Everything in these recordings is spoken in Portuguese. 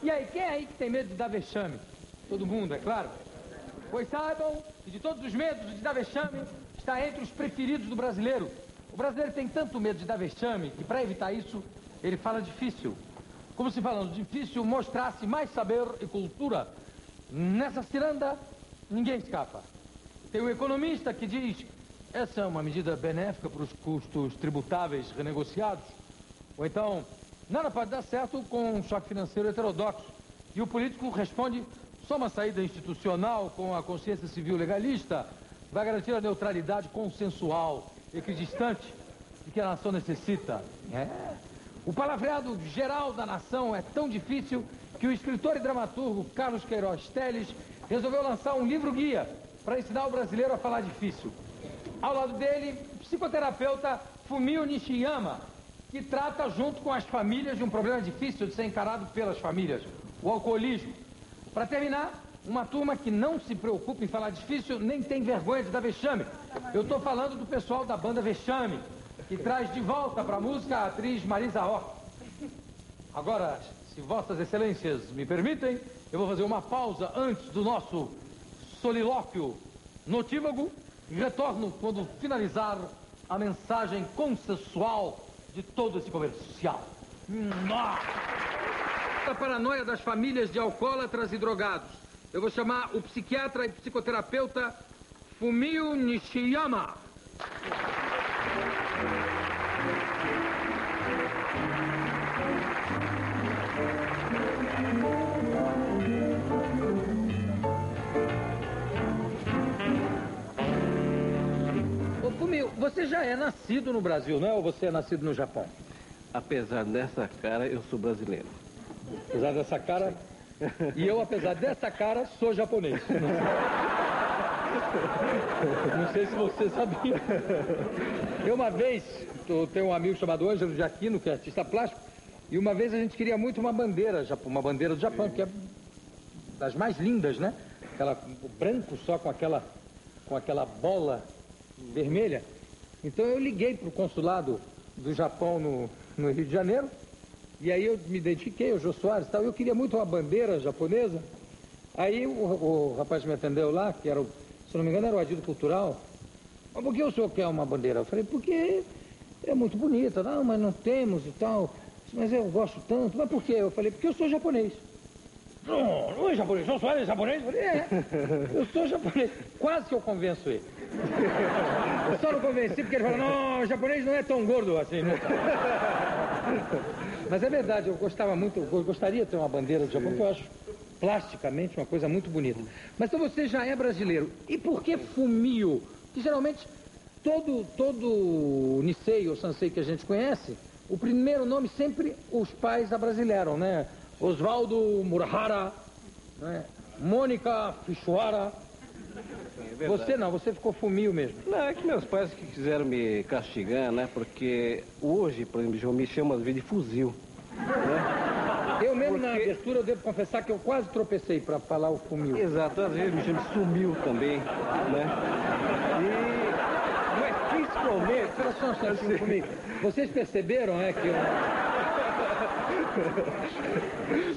E aí, quem é aí que tem medo de dar vexame? Todo mundo, é claro. Pois saibam que de todos os medos, de dar vexame está entre os preferidos do brasileiro. O brasileiro tem tanto medo de dar vexame que, para evitar isso, ele fala difícil. Como se falando difícil mostrasse mais saber e cultura. Nessa ciranda, ninguém escapa. Tem um economista que diz: essa é uma medida benéfica para os custos tributáveis renegociados. Ou então, nada pode dar certo com um choque financeiro heterodoxo. E o político responde: só uma saída institucional com a consciência civil legalista vai garantir a neutralidade consensual, equidistante, de que a nação necessita. O palavreado geral da nação é tão difícil que o escritor e dramaturgo Carlos Queiroz Teles resolveu lançar um livro-guia para ensinar o brasileiro a falar difícil. Ao lado dele, o psicoterapeuta Fumio Nishiyama, que trata junto com as famílias de um problema difícil de ser encarado pelas famílias, o alcoolismo. Para terminar, uma turma que não se preocupa em falar difícil, nem tem vergonha de dar vexame. Eu estou falando do pessoal da banda Vexame, que traz de volta para a música a atriz Marisa Hort. Agora, se vossas excelências me permitem, eu vou fazer uma pausa antes do nosso solilóquio notívago e retorno quando finalizar a mensagem consensual de todo esse comercial. A paranoia das famílias de alcoólatras e drogados. Eu vou chamar o psiquiatra e psicoterapeuta Fumio Nishiyama. Ô Fumio, você já é nascido no Brasil, não é? Ou você é nascido no Japão? Apesar dessa cara, eu sou brasileiro. Apesar dessa cara... E eu, apesar dessa cara, sou japonês. Não sei se você sabia. Eu uma vez, eu tenho um amigo chamado Ângelo de Aquino, que é artista plástico, e uma vez a gente queria muito uma bandeira do Japão, que é das mais lindas, né? O branco só com aquela bola vermelha. Então eu liguei para o consulado do Japão no Rio de Janeiro, e aí eu me identifiquei, o Jô Soares e tal, eu queria muito uma bandeira japonesa. Aí o rapaz que me atendeu lá, que era, se não me engano, era o Adido Cultural. Mas por que o senhor quer uma bandeira? Eu falei, porque é muito bonita. Não, mas não temos e tal. Mas eu gosto tanto. Mas por quê? Eu falei, porque eu sou japonês. Não é japonês? Jô Soares é japonês? Eu falei, eu sou japonês. Quase que eu convenço ele. Eu só não convenci porque ele falou, não, o japonês não é tão gordo assim, né? Mas é verdade, eu gostaria de ter uma bandeira do Japão, porque eu acho plasticamente uma coisa muito bonita. Mas então você já é brasileiro. E por que Fumio? Que geralmente todo Nisei ou Sansei que a gente conhece, o primeiro nome sempre os pais abrasileiram, né? Oswaldo Murahara, né? Mônica Fichuara. É você não, você ficou Fumio mesmo. Não, é que meus pais que quiseram me castigar, né? Porque hoje, por exemplo, me chamam às vezes de fuzil, né? Eu mesmo na abertura, eu devo confessar que eu quase tropecei para falar o Fumio. Exato, às vezes me chamam de sumiu também, né? E... Mas principalmente... Espera só um instantinho comigo. Vocês perceberam, que eu...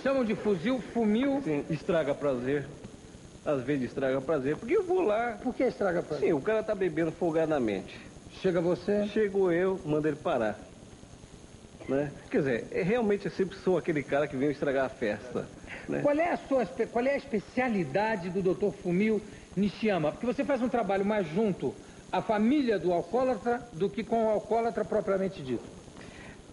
Chamam de fuzil, Fumio... Sim, estraga prazer. Às vezes estraga prazer, porque eu vou lá... Por que estraga prazer? Sim, o cara tá bebendo folgadamente. Chega você? Chego eu, mando ele parar. Né? Quer dizer, realmente eu sempre sou aquele cara que vem estragar a festa. Né? Qual é a especialidade do Dr. Fumio Nishiyama? Porque você faz um trabalho mais junto à família do alcoólatra do que com o alcoólatra propriamente dito.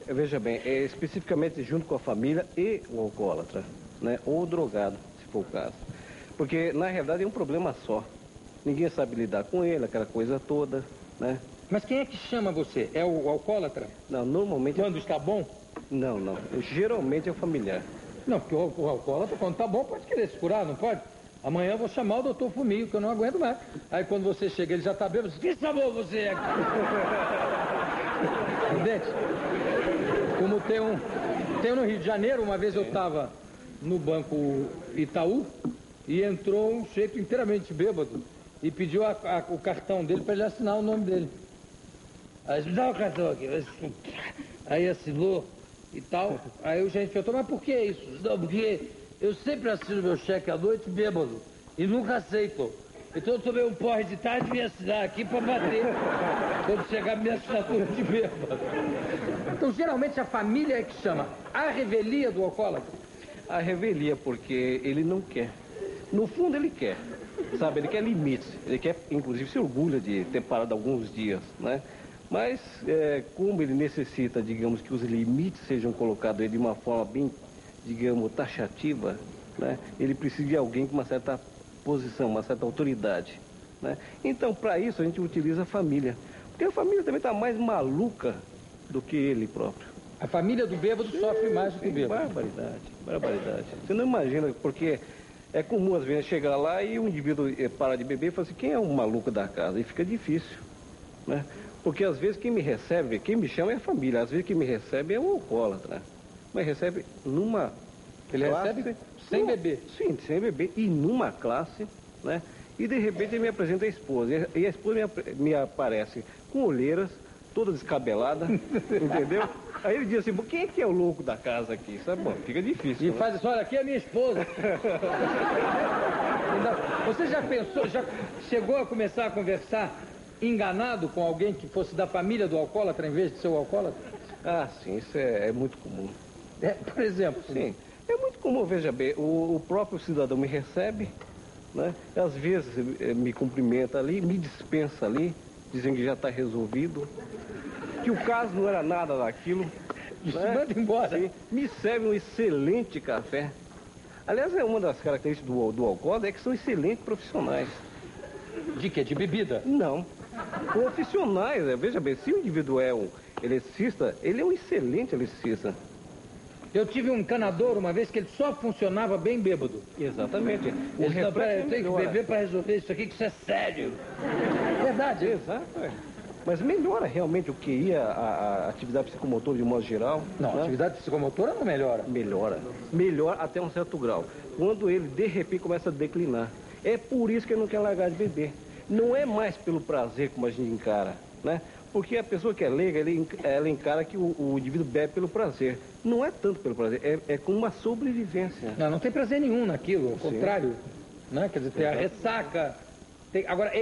Veja bem, especificamente junto com a família e o alcoólatra, né? Ou o drogado, se for o caso. Porque, na realidade, é um problema só. Ninguém sabe lidar com ele, aquela coisa toda, né? Mas quem é que chama você? É o alcoólatra? Não, normalmente... Quando está bom? Não. Geralmente é o familiar. Não, porque o alcoólatra, quando está bom, pode querer se curar, não pode? Amanhã eu vou chamar o doutor Fumio, que eu não aguento mais. Aí quando você chega, ele já está bêbado, que sabor você é? Entende? Como tem no Rio de Janeiro, uma vez eu estava no Banco Itaú, e entrou um sujeito inteiramente bêbado e pediu o cartão dele para ele assinar o nome dele. Aí me dá o cartão aqui. Aí assinou e tal. Aí o gerente perguntou, mas por que isso? Não, porque Eu sempre assino meu cheque à noite bêbado e nunca aceito. Então eu tomei um porre de tarde e vim assinar aqui para bater quando chegar a minha assinatura de bêbado. Então, geralmente, a família é que chama a revelia do alcoólatra. A revelia, porque ele não quer. No fundo, ele quer. Sabe, ele quer limites. Ele quer, inclusive, se orgulha de ter parado alguns dias, né? Mas, como ele necessita, digamos, que os limites sejam colocados aí de uma forma bem, digamos, taxativa, né? Ele precisa de alguém com uma certa posição, uma certa autoridade, né? Então, para isso, a gente utiliza a família. Porque a família também está mais maluca do que ele próprio. A família do bêbado sofre mais do que o bêbado. Barbaridade, barbaridade. Você não imagina, porque é comum às vezes chegar lá e um indivíduo para de beber e fala assim, quem é o maluco da casa? E fica difícil, né? Porque às vezes quem me recebe, quem me chama é a família, às vezes quem me recebe é o alcoólatra, né? Mas recebe numa Ele classe, recebe sem beber. Sim, sem beber, e numa classe, né? E de repente ele me apresenta a esposa, e a esposa me aparece com olheiras, toda descabelada, entendeu? Aí ele diz assim, quem é que é o louco da casa aqui? Sabe, bom, fica difícil. E né? faz isso, olha, aqui é a minha esposa. Você já pensou, já chegou a começar a conversar enganado com alguém que fosse da família do alcoólatra em vez de ser o alcoólatra? Ah, sim, isso é muito comum. Por exemplo? Sim, é muito comum, veja bem, o próprio cidadão me recebe, né? Às vezes me cumprimenta ali, me dispensa ali, dizendo que já está resolvido, que o caso não era nada daquilo. Né? Manda embora. Sim, me serve um excelente café. Aliás, é uma das características do alcoólatra, é que são excelentes profissionais. De quê? De bebida? Não. Profissionais, veja bem, se o indivíduo é um eletricista, ele é um excelente eletricista. Eu tive um encanador uma vez que ele só funcionava bem bêbado. Exatamente. Ele disse, eu tenho que beber para resolver isso aqui, que isso é sério. Verdade. Exato, Mas melhora realmente o QI, a atividade psicomotora de modo geral? Não, né? a atividade psicomotora não melhora. Melhora. Melhora até um certo grau. Quando ele, de repente, começa a declinar. É por isso que ele não quer largar de beber. Não é mais pelo prazer como a gente encara, né? Porque a pessoa que é leiga, ela encara que o indivíduo bebe pelo prazer. Não é tanto pelo prazer, é com uma sobrevivência. Não tem prazer nenhum naquilo, ao contrário. Né? Quer dizer, tem a ressaca. Agora,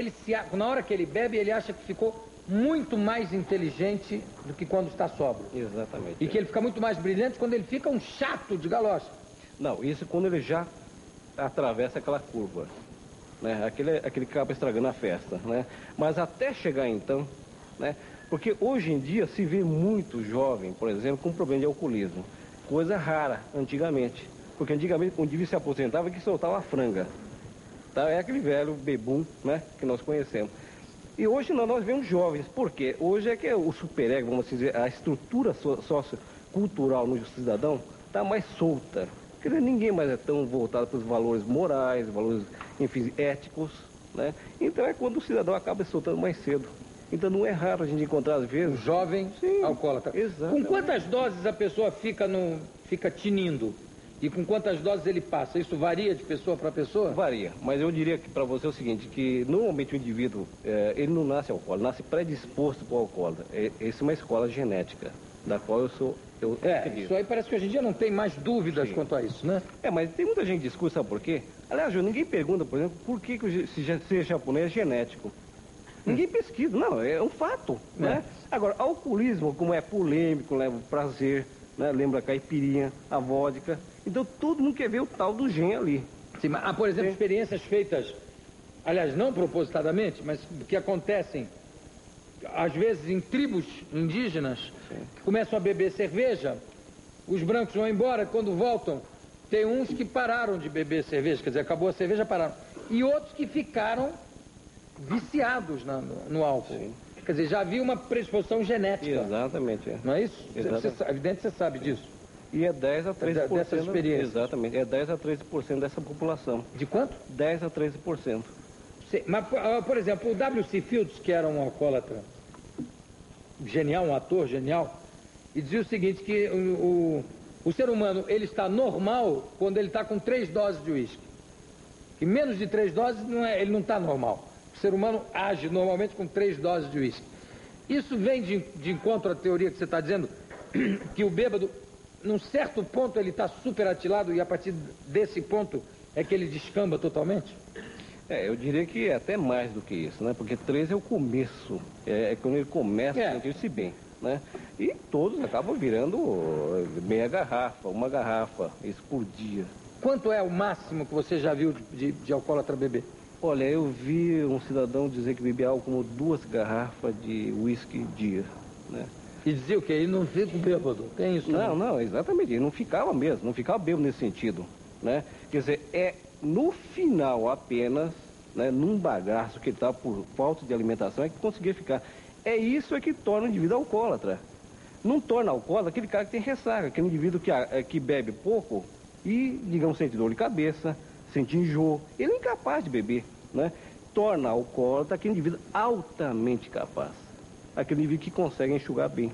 na hora que ele bebe, ele acha que ficou muito mais inteligente do que quando está sóbrio. Exatamente. E que ele fica muito mais brilhante quando ele fica um chato de galocha. Não, isso quando ele já atravessa aquela curva, né? Aquele cabo estragando a festa, né? Mas até chegar então, né? Porque hoje em dia se vê muito jovem, por exemplo, com problema de alcoolismo. Coisa rara, antigamente. Porque antigamente, quando o indivíduo se aposentava, que soltava a franga. Tá? É aquele velho bebum, né? Que nós conhecemos. E hoje não, nós vemos jovens. Por quê? Hoje é que o superego, vamos dizer, a estrutura sociocultural no cidadão está mais solta. Quer dizer, ninguém mais é tão voltado para os valores morais, valores, enfim, éticos, né? Então é quando o cidadão acaba se soltando mais cedo. Então não é raro a gente encontrar, às vezes... Jovem alcoólatra. Exato. Com quantas doses a pessoa fica tinindo? E com quantas doses ele passa? Isso varia de pessoa para pessoa? Varia, mas eu diria que para você é o seguinte, que normalmente o indivíduo, ele não nasce alcoólatra, nasce predisposto para o alcoólatra. Essa é uma escola genética, da qual eu acredito. Isso aí parece que hoje em dia não tem mais dúvidas quanto a isso, né? Mas tem muita gente que discute, sabe por quê? Aliás, Ju, ninguém pergunta, por exemplo, por que ser japonês é genético. Ninguém pesquisa, não, é um fato, né? Agora, alcoolismo, como é polêmico, leva prazer, né? Lembra a caipirinha, a vodka. Então todo mundo quer ver o tal do gen ali. Sim, mas há, por exemplo, experiências feitas, aliás, não propositadamente, mas que acontecem, às vezes, em tribos indígenas, que começam a beber cerveja, os brancos vão embora, quando voltam, tem uns que pararam de beber cerveja, quer dizer, acabou a cerveja, pararam. E outros que ficaram viciados no álcool. Sim. Quer dizer, já havia uma predisposição genética. Exatamente. Não é isso? Exatamente. É evidente que você sabe disso. E é 10 a 13%. Dessas experiências. Exatamente. É 10 a 13% dessa população. De quanto? 10 a 13%. Mas, por exemplo, o W.C. Fields, que era um alcoólatra genial, um ator genial, e dizia o seguinte, que o ser humano, ele está normal quando ele está com 3 doses de uísque. Que menos de 3 doses, ele não está normal. O ser humano age normalmente com 3 doses de uísque. Isso vem de encontro à teoria que você está dizendo, que o bêbado num certo ponto ele está superatilado e a partir desse ponto é que ele descamba totalmente? Eu diria que é até mais do que isso, né? Porque 13 é o começo, é quando ele começa a sentir-se bem, né? E todos acabam virando meia garrafa, uma garrafa, isso por dia. Quanto é o máximo que você já viu de alcoólatra beber? Olha, eu vi um cidadão dizer que bebia algo como 2 garrafas de uísque dia, né? E dizia o quê? Ele não fica bêbado, tem isso? Não, exatamente, ele não ficava mesmo, não ficava bêbado nesse sentido, né? Quer dizer, é no final apenas, né, num bagaço que ele estava por falta de alimentação, é que conseguia ficar. É isso que torna o indivíduo alcoólatra. Não torna alcoólatra aquele cara que tem ressaca, aquele indivíduo que bebe pouco e, digamos, sente dor de cabeça, sente enjoo. Ele é incapaz de beber, né? Torna alcoólatra aquele indivíduo altamente capaz. Aquele indivíduo que consegue enxugar bem.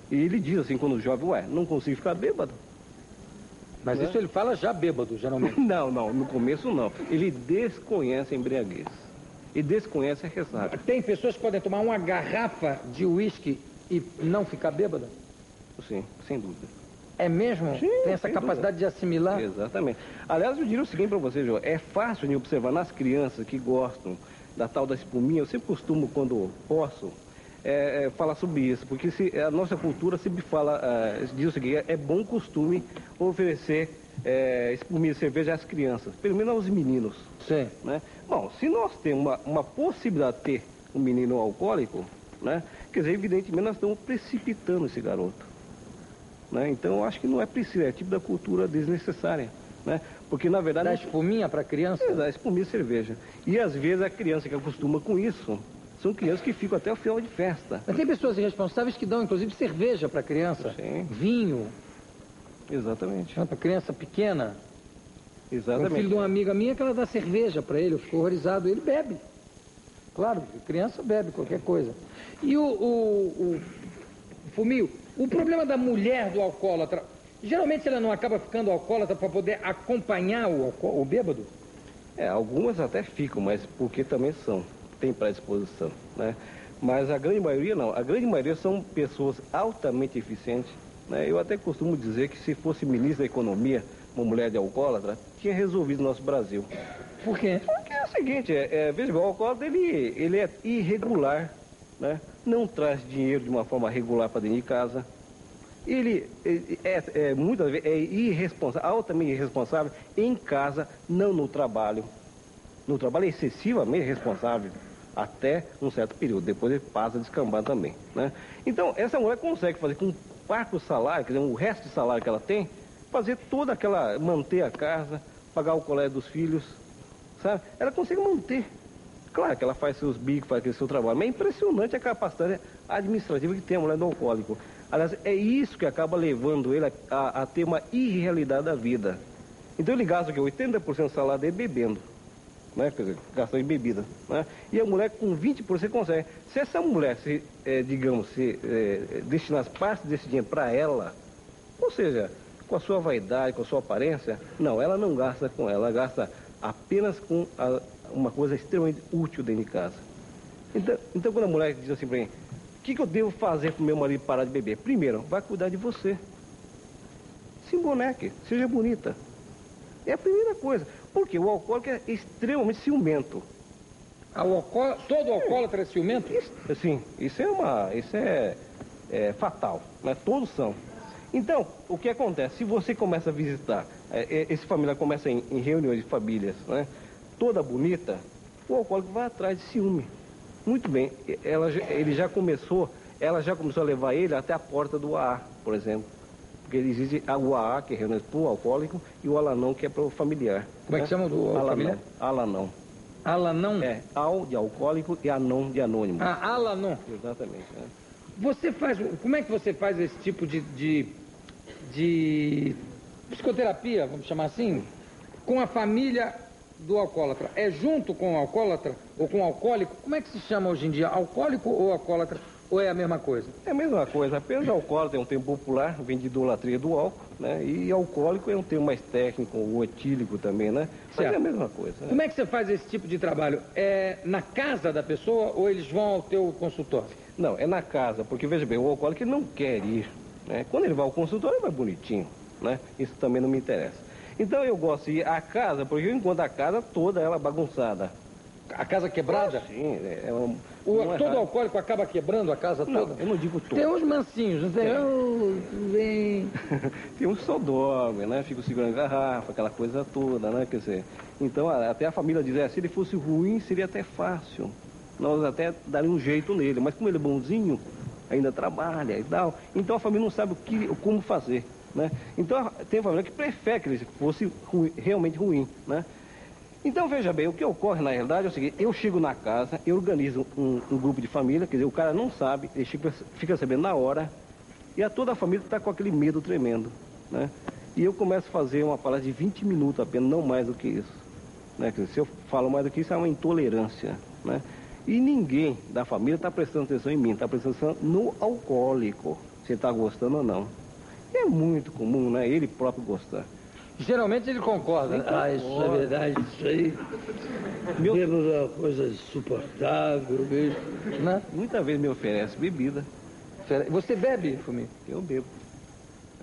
E ele diz assim, quando jovem, não consigo ficar bêbado. Mas isso ele fala já bêbado, geralmente. Não, no começo não. Ele desconhece a embriaguez. E desconhece a ressaca. Tem pessoas que podem tomar uma garrafa de uísque e não ficar bêbada? Sim, sem dúvida. É mesmo? Sim, tem essa capacidade de assimilar? Exatamente. Aliás, eu diria o seguinte para você, João. É fácil de observar nas crianças que gostam da tal da espuminha. Eu sempre costumo, quando posso, falar sobre isso. Porque a nossa cultura sempre fala, diz o seguinte, é bom costume oferecer espuminha de cerveja às crianças. Pelo menos aos meninos. Sim. Né? Bom, se nós temos uma possibilidade de ter um menino alcoólico, né? Quer dizer, evidentemente nós estamos precipitando esse garoto. Né? Então, eu acho que não é preciso, é tipo da cultura desnecessária. Né? Porque, na verdade... Dá espuminha para a criança? Dá espuminha de cerveja. E, às vezes, a criança que acostuma com isso, são crianças que ficam até o final de festa. Mas tem pessoas irresponsáveis que dão, inclusive, cerveja para a criança. Sim. Vinho. Exatamente. Para criança pequena. Exatamente. O filho de uma amiga minha que ela dá cerveja para ele, eu fico horrorizado. Ele bebe. Claro, criança bebe qualquer coisa. E o Fumio, o problema da mulher do alcoólatra, geralmente ela não acaba ficando alcoólatra para poder acompanhar o bêbado? Algumas até ficam, mas porque também tem predisposição, né? Mas a grande maioria não. A grande maioria são pessoas altamente eficientes, né? Eu até costumo dizer que se fosse ministro da Economia, uma mulher de alcoólatra, tinha resolvido o nosso Brasil. Por quê? Porque é o seguinte, veja bem, o alcoólatra ele é irregular, né? Não traz dinheiro de uma forma regular para dentro de casa. Ele muitas vezes é irresponsável, altamente irresponsável em casa, não no trabalho. No trabalho é excessivamente responsável até um certo período, depois ele passa a descambar também, né? Então, essa mulher consegue fazer com parte do salário, quer dizer, o resto de salário que ela tem, fazer toda aquela, manter a casa, pagar o colégio dos filhos, sabe? Ela consegue manter. Claro que ela faz seus bicos, faz aquele seu trabalho, mas é impressionante a capacidade administrativa que tem a mulher do alcoólico. Aliás, é isso que acaba levando ele a ter uma irrealidade da vida. Então ele gasta o quê? 80% do salário dele bebendo, né? Quer dizer, gasta em bebida, né? E a mulher com 20% consegue. Se essa mulher, destinasse parte desse dinheiro para ela, ou seja, com a sua vaidade, com a sua aparência, não, ela não gasta com ela gasta apenas com uma coisa extremamente útil dentro de casa. Então quando a mulher diz assim para mim, o que eu devo fazer para o meu marido parar de beber? Primeiro, vai cuidar de você. Se emboneque, seja bonita. É a primeira coisa. Porque o alcoólico é extremamente ciumento. Todo alcoólatra é ciumento? Sim, isso é fatal, né? Todos são. Então, o que acontece? Se você começa a visitar, esse familiar começa em reuniões de famílias, né? Toda bonita, o alcoólico vai atrás de ciúme. Muito bem, ela já começou a levar ele até a porta do AA, por exemplo. Porque existe o AA, que é reunião para o alcoólico, e o Alanão, que é para o familiar. Como é que chama do familiar? Alanão. Alanão? Al de alcoólico e Anon de anônimo. Alanão. Exatamente. Como é que você faz esse tipo de psicoterapia, vamos chamar assim, com a família do alcoólatra? É junto com o alcoólatra ou com o alcoólico? Como é que se chama hoje em dia? Alcoólico ou alcoólatra? Ou é a mesma coisa? É a mesma coisa, apenas alcoólatra é um termo popular, vem de idolatria do álcool, né? E alcoólico é um termo mais técnico, ou etílico também, né? Mas é a mesma coisa. Né? Como é que você faz esse tipo de trabalho? É na casa da pessoa ou eles vão ao teu consultório? Não, é na casa, porque veja bem, o alcoólico ele não quer ir né? Quando ele vai ao consultório, ele vai bonitinho, né? Isso também não me interessa. Então eu gosto de ir à casa, porque eu encontro a casa toda ela bagunçada. A casa quebrada? Sim, Todo alcoólico acaba quebrando a casa toda? Eu não digo todo. Tem uns mansinhos, não tem? Vem. Tem uns que só dormem, né? Ficam segurando garrafa, aquela coisa toda, né? Quer dizer, então até a família diz, se ele fosse ruim, seria até fácil. Nós até daríamos um jeito nele, mas como ele é bonzinho, ainda trabalha e tal, então a família não sabe como fazer, né? Então tem família que prefere que ele fosse realmente ruim, né? Então veja bem, o que ocorre na realidade é o seguinte, eu chego na casa, eu organizo um grupo de família, quer dizer, o cara não sabe, ele fica sabendo na hora, e toda a família está com aquele medo tremendo, né? E eu começo a fazer uma palestra de 20 minutos apenas, não mais do que isso, né? Quer dizer, se eu falo mais do que isso, é uma intolerância, né? E ninguém da família está prestando atenção em mim, está prestando atenção no alcoólico, se ele está gostando ou não. E é muito comum, né? Ele próprio gostar. Geralmente ele concorda. Isso é verdade, isso aí. Bêbado é uma coisa insuportável mesmo. Né? Muitas vezes me oferece bebida. Você bebe, Fuminho? Eu bebo.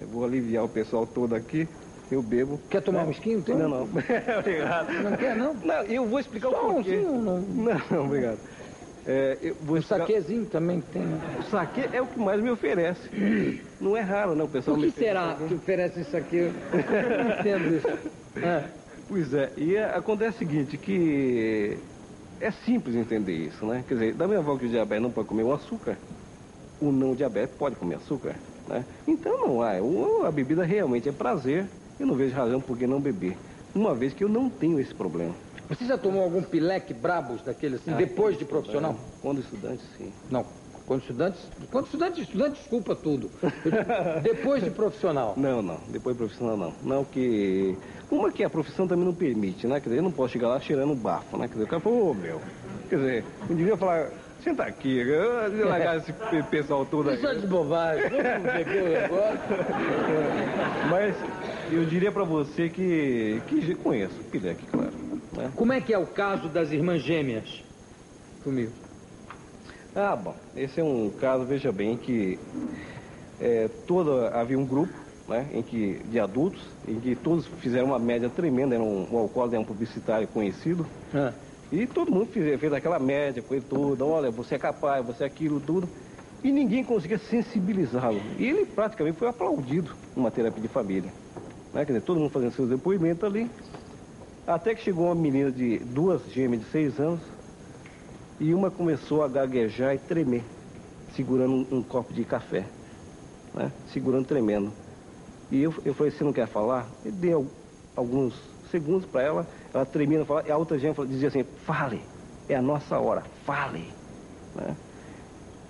Eu vou aliviar o pessoal todo aqui, eu bebo. Quer tomar um esquinho? Tem? Não. Obrigado. Não quer, não? Não, eu vou explicar Só o porquê. Não, obrigado. Eu vou explicar... saquezinho também tem. O saque é o que mais me oferece. Não é raro, não, o pessoal. Por que será que oferece isso aqui? Eu não entendo isso. Pois é, e acontece o seguinte, que é simples entender isso, né? Quer dizer, da mesma forma que o diabético não pode comer o açúcar, o não diabético pode comer açúcar, né? Então não há, a bebida realmente é prazer, eu não vejo razão por que não beber, uma vez que eu não tenho esse problema. Você já tomou algum pileque brabos daquele assim, depois de profissional? Quando estudante, sim. Não, quando estudante, desculpa tudo. Depois de profissional? Não, depois de profissional não. Não que... Uma que a profissão também não permite, né? Quer dizer, eu não posso chegar lá cheirando bafo, né? Quer dizer, o cara falou, quer dizer, eu devia falar, senta aqui, eu devia largar esse pessoal todo aí. Isso é de bobagem, vamos beber o negócio. Mas eu diria pra você que conheço, pileque, claro. Né? Como é que é o caso das irmãs gêmeas? Comigo. Bom, esse é um caso, veja bem, que havia um grupo, né, de adultos, em que todos fizeram uma média tremenda, era um alcoólatra, um publicitário conhecido, e todo mundo fez aquela média, foi tudo, olha, você é capaz, você é aquilo, tudo, e ninguém conseguia sensibilizá-lo. E ele praticamente foi aplaudido numa terapia de família, né, quer dizer, todo mundo fazendo seus depoimentos ali, até que chegou uma menina de 2 gêmeas de 6 anos, e uma começou a gaguejar e tremer, segurando um copo de café, né? Segurando, tremendo. E eu falei, você não quer falar? Eu dei alguns segundos para ela, ela tremia, não falava, e a outra gêmea dizia assim, fale, é a nossa hora, fale. Né?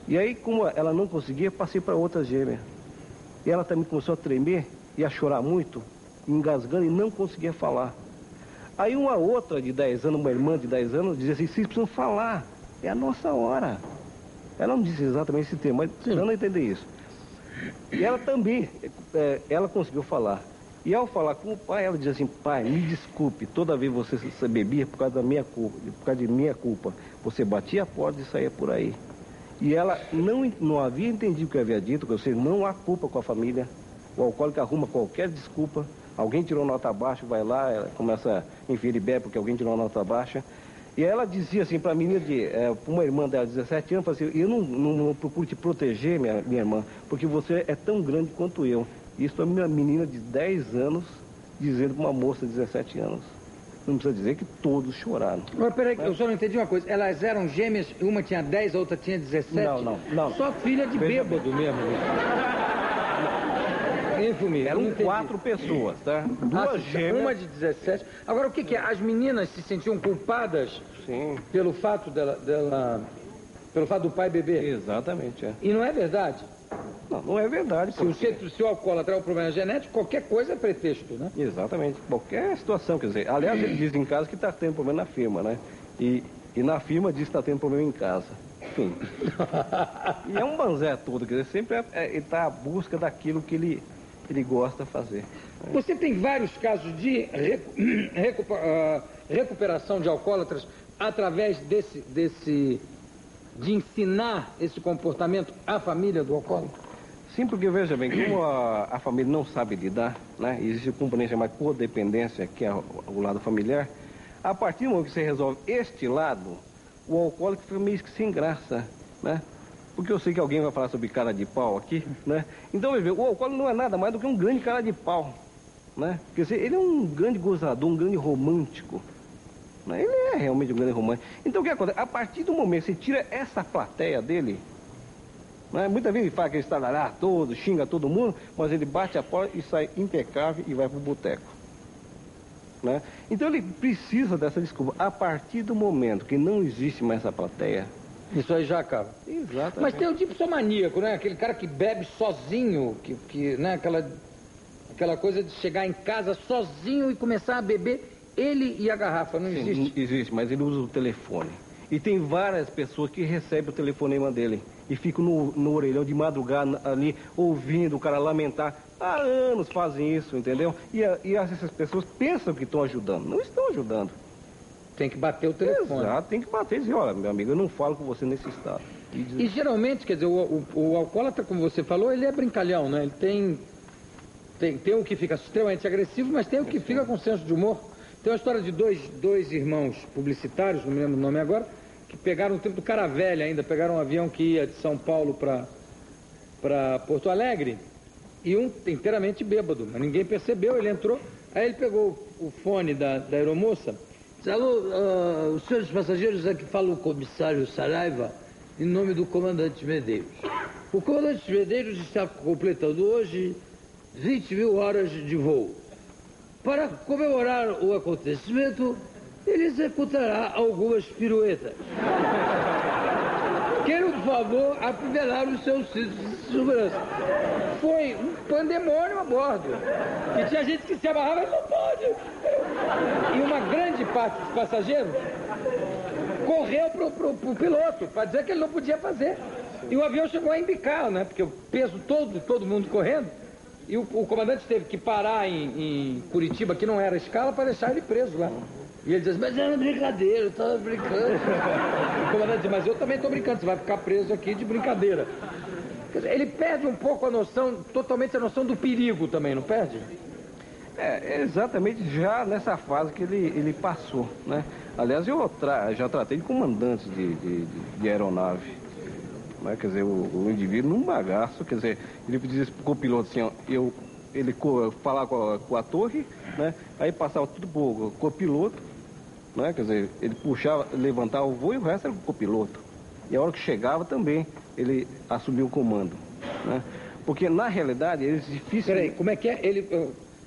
E aí, como ela não conseguia, passei para outra gêmea. E ela também começou a tremer e a chorar muito, engasgando e não conseguia falar. Aí uma outra de 10 anos, uma irmã de 10 anos, dizia assim, vocês precisam falar, é a nossa hora. Ela não disse exatamente esse termo, mas dando a entender isso. E ela também, ela conseguiu falar. E ao falar com o pai, ela dizia assim, pai, me desculpe, toda vez você bebia por causa da minha culpa, por causa de minha culpa. Você batia a porta e saía por aí. E ela não havia entendido o que eu havia dito, que você não há culpa com a família. O alcoólico arruma qualquer desculpa. Alguém tirou nota baixa, vai lá, ela começa, enfim, ele bebe porque alguém tirou nota baixa. E ela dizia assim para a menina, para uma irmã dela de 17 anos, assim, eu não procuro te proteger, minha irmã, porque você é tão grande quanto eu. Isso é uma menina de 10 anos dizendo para uma moça de 17 anos. Não precisa dizer que todos choraram. Mas peraí, eu só não entendi uma coisa. Elas eram gêmeas, uma tinha 10, a outra tinha 17? Não. Só filha de bêbado mesmo. Eram 4 pessoas, tá? 2 gêmeas. Uma de 17. Agora, o que é? As meninas se sentiam culpadas? Sim. Pelo fato pelo fato do pai beber? Exatamente, E não é verdade? Não é verdade. Se o alcoólatra é um problema genético, qualquer coisa é pretexto, né? Exatamente. Qualquer situação, quer dizer, aliás, ele diz em casa que está tendo problema na firma, né? E na firma diz que está tendo problema em casa. Enfim. E é um banzé todo, quer dizer, sempre ele está à busca daquilo que ele gosta de fazer. Você tem vários casos de recuperação de alcoólatras através de ensinar esse comportamento à família do alcoólatra? Sim, porque veja bem, como a família não sabe lidar, né? Existe um componente chamado codependência, que é o lado familiar. A partir do momento que você resolve este lado, o alcoólico fica meio que sem graça, né? Porque eu sei que alguém vai falar sobre cara de pau aqui, né? Então, veja, o alcoólico não é nada mais do que um grande cara de pau, né? Porque ele é um grande gozador, um grande romântico, né? Ele é realmente um grande romântico. Então, o que acontece? A partir do momento que você tira essa plateia dele, né? Muitas vezes ele faz aquele estalará todo, xinga todo mundo, mas ele bate a porta e sai impecável e vai pro boteco, né? Então ele precisa dessa desculpa. A partir do momento que não existe mais essa plateia, isso aí já acaba. Exatamente. Mas tem o dipsomaníaco, né? Aquele cara que bebe sozinho, né? Aquela coisa de chegar em casa sozinho e começar a beber, ele e a garrafa, não existe? Sim, existe, mas ele usa o telefone. E tem várias pessoas que recebem o telefonema dele e ficam no orelhão de madrugada ali, ouvindo o cara lamentar. Há anos fazem isso, entendeu? E essas pessoas pensam que estão ajudando. Não estão ajudando. Tem que bater o telefone. Exato, tem que bater e dizer, olha, meu amigo, eu não falo com você nesse estado. E geralmente, quer dizer, o alcoólatra, como você falou, ele é brincalhão, né? Ele tem o que fica extremamente agressivo, mas tem o que fica com senso de humor. Tem uma história de dois irmãos publicitários, não me lembro o nome agora, que pegaram o tempo do Caravelle ainda, pegaram um avião que ia de São Paulo para Porto Alegre, e um inteiramente bêbado, mas ninguém percebeu, ele entrou, aí ele pegou o fone da aeromoça. Alô, os senhores passageiros, aqui fala o comissário Saraiva, em nome do comandante Medeiros. O comandante Medeiros está completando hoje 20 mil horas de voo. Para comemorar o acontecimento, ele executará algumas piruetas. Quero, por favor, afivelar os seus cintos de segurança. Foi um pandemônio a bordo. E tinha gente que se amarrava, mas não pode. E uma grande parte dos passageiros correu pro piloto, para dizer que ele não podia fazer. E o avião chegou a embicar, né? Porque o peso todo mundo correndo. E o comandante teve que parar em Curitiba, que não era escala, para deixar ele preso lá. E ele diz, mas era brincadeira, eu estava brincando. O comandante diz, mas eu também estou brincando, você vai ficar preso aqui de brincadeira. Quer dizer, ele perde um pouco totalmente a noção do perigo também, não perde? É exatamente já nessa fase que ele passou, né? Aliás, eu já tratei de comandantes de aeronave. Né? Quer dizer, o indivíduo num bagaço, quer dizer, ele dizia pro copiloto assim, ó, ele falava com a torre, né? Aí passava tudo pro copiloto, né? Quer dizer, ele puxava, levantava o voo e o resto era o copiloto. E a hora que chegava também, ele assumiu o comando, né? Porque na realidade, eles difíceis... Peraí, como é que é?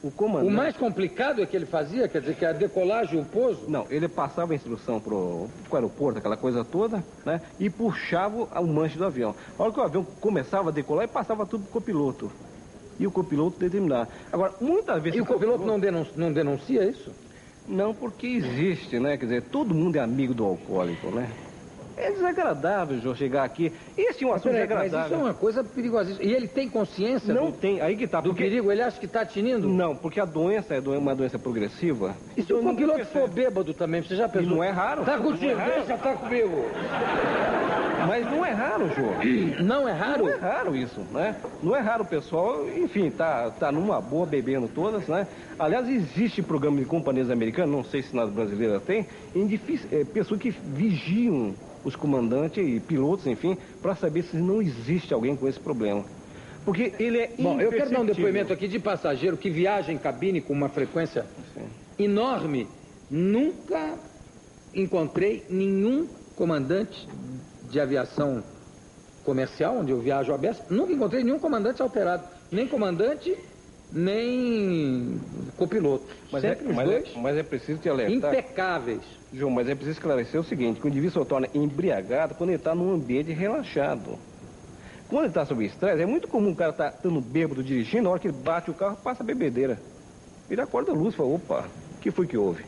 O comandante... O mais complicado é que ele fazia, quer dizer, que a decolagem, o pouso... Não, ele passava a instrução pro aeroporto, aquela coisa toda, né? E puxava o manche do avião. A hora que o avião começava a decolar, ele passava tudo pro copiloto. E o copiloto determinava. Agora, muitas vezes... E o copiloto não denuncia isso? Não, porque existe, né? Quer dizer, todo mundo é amigo do alcoólico, né? É desagradável, João, chegar aqui. Esse é um assunto desagradável. Mas isso é uma coisa perigosa. E ele tem consciência tem, aí que tá. Do perigo? Ele acha que está tinindo? Não, porque a doença é uma doença progressiva. E se o copiloto for bêbado também, você já pensou? E não é raro. Tá contigo, deixa, tá comigo. Mas não é raro, João. Não é raro? Não é raro isso, né? Não é raro o pessoal, enfim, tá numa boa bebendo todas, né? Aliás, existe programa de companhias americanas, não sei se nas brasileiras tem, pessoas que vigiam os comandantes e pilotos, enfim, para saber se não existe alguém com esse problema. Porque ele é Bom, eu quero dar um depoimento aqui de passageiro que viaja em cabine com uma frequência enorme. Nunca encontrei nenhum comandante de aviação comercial, onde eu viajo a beça, nunca encontrei nenhum comandante alterado. Nem comandante, nem copiloto. Mas é preciso te alertar. Impecáveis. João, mas é preciso esclarecer o seguinte, que o indivíduo só torna embriagado quando ele está num ambiente relaxado. Quando ele está sob estresse, é muito comum o cara estar estando bêbado dirigindo, na hora que ele bate o carro, passa a bebedeira. Ele acorda a luz e fala, opa, o que foi que houve?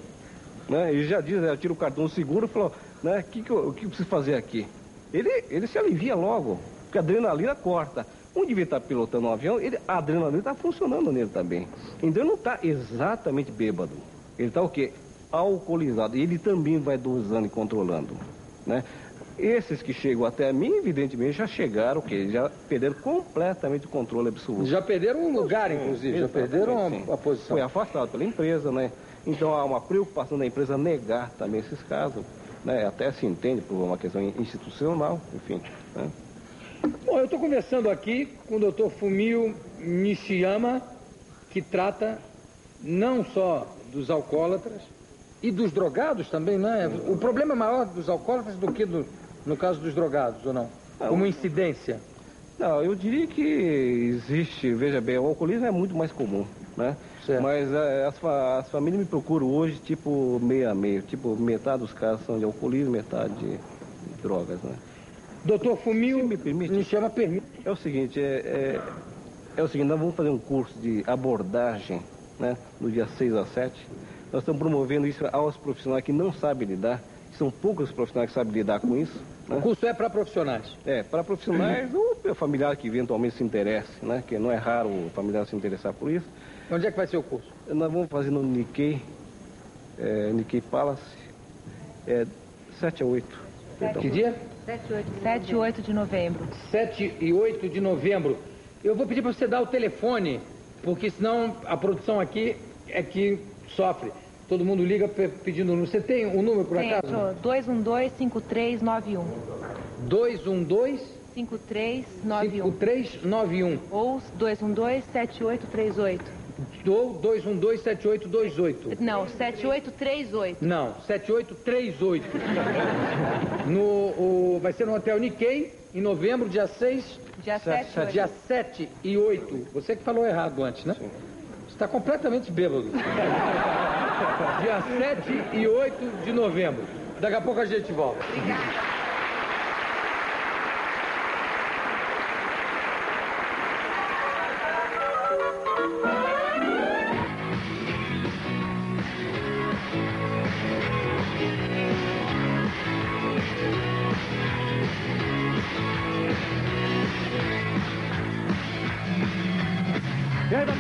Né? Ele já diz, tira o cartão do seguro e falou, né, o que eu preciso fazer aqui? Ele se alivia logo, porque a adrenalina corta. O indivíduo está pilotando um avião, a adrenalina está funcionando nele também. Então ele não está exatamente bêbado. Ele está o quê? Alcoolizado. E ele também vai dosando e controlando, né? Esses que chegam até mim, evidentemente, já chegaram, já perderam completamente o controle absoluto. Já perderam um lugar, inclusive, já perderam Sim. a posição. Foi afastado pela empresa, né? Então há uma preocupação da empresa negar também esses casos, né? Até se entende por uma questão institucional, enfim, né? Bom, eu estou conversando aqui com o Dr. Fumio Nishiyama, que trata não só dos alcoólatras e dos drogados também, né? O problema é maior dos alcoólatras do que no caso dos drogados, ou não? Como incidência. Não, eu diria que existe, veja bem, o alcoolismo é muito mais comum, né? Certo. Mas as famílias me procuram hoje, tipo, meio a meio. Tipo, metade dos casos são de alcoolismo, metade de drogas, né? Doutor Fumio, Se me permite. me chama permite. É o seguinte, nós vamos fazer um curso de abordagem, né? No dia 6 a 7. Nós estamos promovendo isso aos profissionais que não sabem lidar. São poucos os profissionais que sabem lidar com isso, né? O curso é para profissionais. Para profissionais ou para familiar que eventualmente se interesse, né? Que não é raro o familiar se interessar por isso. Onde é que vai ser o curso? Nós vamos fazer no Nikkei Palace, 7 a 8. Perdão. Que dia? 7 e 8 de novembro. 7 e 8 de novembro. Eu vou pedir para você dar o telefone, porque senão a produção aqui é que sofre. Todo mundo liga pedindo o número. Você tem o número por acaso? 212-5391. 212-5391. Ou 212-7838. Ou 212-7828. Não, 7838. Não, 7838. Vai ser no Hotel Nikkei, em novembro, dia 6. Dia 7 Dia 7 e 8. Você que falou errado antes, né? Sim. Você está completamente bêbado. Dia 7 e 8 de novembro. Daqui a pouco a gente volta. Obrigada. E aí, boa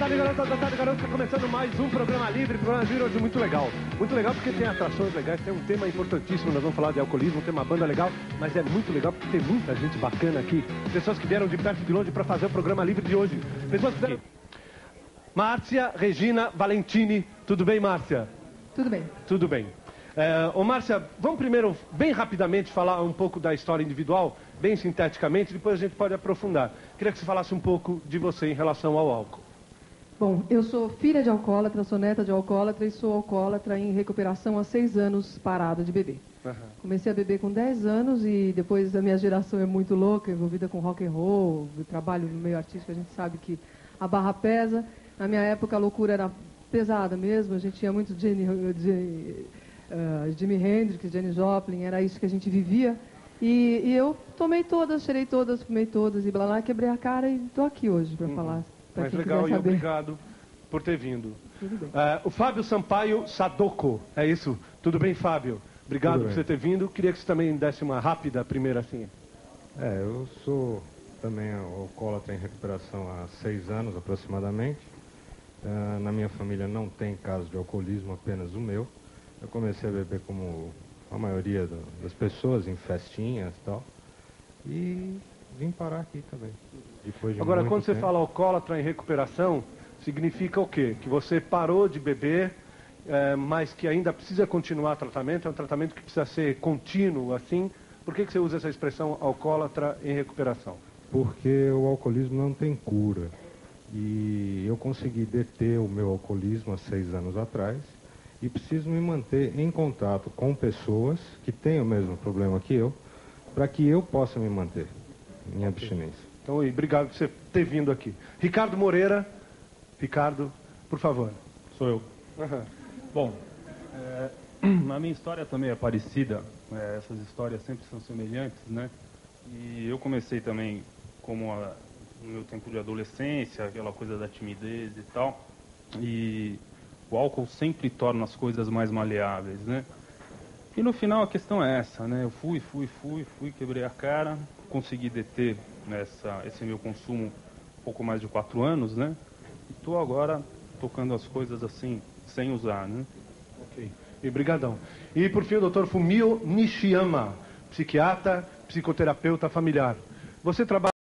tarde, garoto, está começando mais um programa livre hoje muito legal. Muito legal porque tem atrações legais, tem um tema importantíssimo, nós vamos falar de alcoolismo, tem uma banda legal, mas é muito legal porque tem muita gente bacana aqui. Pessoas que vieram de perto e de longe para fazer o programa livre de hoje. Pessoas que vieram... Márcia Regina Valentini, tudo bem, Márcia? Tudo bem. Tudo bem. Ô Márcia, vamos primeiro, bem rapidamente, falar um pouco da história individual, bem sinteticamente, depois a gente pode aprofundar. Queria que você falasse um pouco de você em relação ao álcool. Bom, eu sou filha de alcoólatra, sou neta de alcoólatra e sou alcoólatra em recuperação há 6 anos parada de beber. Uhum. Comecei a beber com 10 anos e depois a minha geração é muito louca, envolvida com rock and roll, eu trabalho no meio artístico, a gente sabe que a barra pesa. Na minha época a loucura era pesada mesmo, a gente tinha muito Jimi Hendrix, Janis Joplin, era isso que a gente vivia. E eu tomei todas, cheirei todas, fumei todas e blá blá, quebrei a cara e estou aqui hoje para falar. Mas legal e obrigado por ter vindo. O Fábio Sampaio Sadoko, é isso? Tudo bem, Fábio? Obrigado por você ter vindo. Queria que você também desse uma rápida primeira assim. Eu sou também alcoólatra em recuperação há 6 anos aproximadamente. Na minha família não tem caso de alcoolismo, apenas o meu. Eu comecei a beber como a maioria das pessoas, em festinhas e tal. E vim parar aqui também. Agora, quando você fala alcoólatra em recuperação, significa o quê? Que você parou de beber, mas que ainda precisa continuar tratamento? É um tratamento que precisa ser contínuo, assim? Por que você usa essa expressão alcoólatra em recuperação? Porque o alcoolismo não tem cura. E eu consegui deter o meu alcoolismo há 6 anos atrás e preciso me manter em contato com pessoas que têm o mesmo problema que eu, para que eu possa me manter em abstinência. Então, obrigado por você ter vindo aqui. Ricardo Moreira. Ricardo, por favor. Sou eu. Uhum. Bom, a minha história também é parecida. Essas histórias sempre são semelhantes, né? E eu comecei também no meu tempo de adolescência, aquela coisa da timidez e tal. E o álcool sempre torna as coisas mais maleáveis, né? E no final a questão é essa, né? Eu fui, quebrei a cara, consegui deter esse meu consumo um pouco mais de 4 anos, né? E estou agora tocando as coisas assim, sem usar, né? Ok. E brigadão. E por fim o Dr. Fumio Nishiyama, psiquiatra, psicoterapeuta familiar. Você trabalha